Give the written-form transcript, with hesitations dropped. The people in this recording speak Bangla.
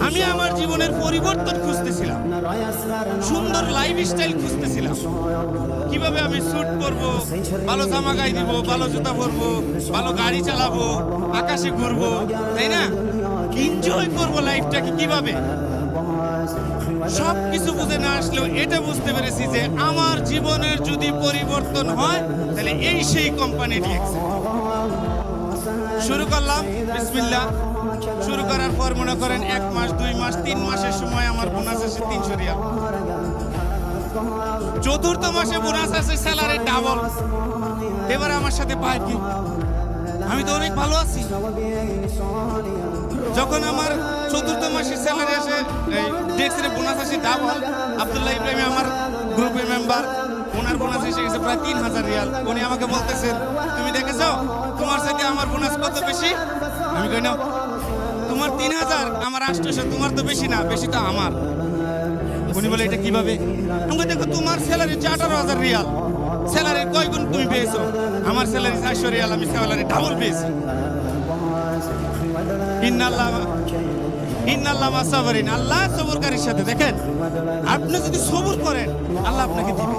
আমি আমার জীবনের পরিবর্তন খুঁজতেছিলাম, সুন্দর লাইফস্টাইল খুঁজতেছিলাম। কিভাবে আমি স্যুট পরবো, ভালো জামা গায়ে দিব, ভালো জুতা পরবো, ভালো গাড়ি চালাবো, আকাশে ঘুরবো, তাই না? এনজয় করবো লাইফটাকে কিভাবে। সব কিছু বুঝে না আসলেও এটা বুঝতে পেরেছি যে আমার জীবনের যদি পরিবর্তন হয় তাহলে এই সেই কোম্পানি ডিএক্স। শুরু করলাম বিসমিল্লাহ। শুরু করার পর মনে করেন 1 মাস 2 মাস 3 মাসের সময় আমার বোনাস আসে 300 রিয়াল। চতুর্থ মাসে বোনাস আসে স্যালারি ডাবল। এবারে আমার সাথে পায় কি, আমি তো অনেক ভালো আছি। যখন আমার চতুর্থ মাসে স্যালারি আসে, ডিএক্সের বোনাস আসে ডাবল, আব্দুল্লাহ ইব্রাহিম আমার গ্রুপের মেম্বার, ওনার বোনাস এসে গেছে প্রায় 3000 রিয়াল। উনি আমাকে বলতেছেন, তুমি দেখেছো তোমার সাথে আমার বোনাস কত বেশি? আমি কই না, তোমার 3000 আমার 800, তোমার তো বেশি না, বেশি তো আমার। উনি বলে এটা কিভাবে? আমি দেখো তোমার স্যালারি 18,000 রিয়াল, স্যালারি কয় গুণ তুমি পেয়েছো? আমার স্যালারি 400 রিয়াল, আমি স্যালারি ডাবল পেয়েছি। ইন্নাল্লাহ মা সাবরিন, আল্লাহ সবরকারীর সাথে। দেখেন, আপনি যদি সবর করেন আল্লাহ আপনাকে দিবে।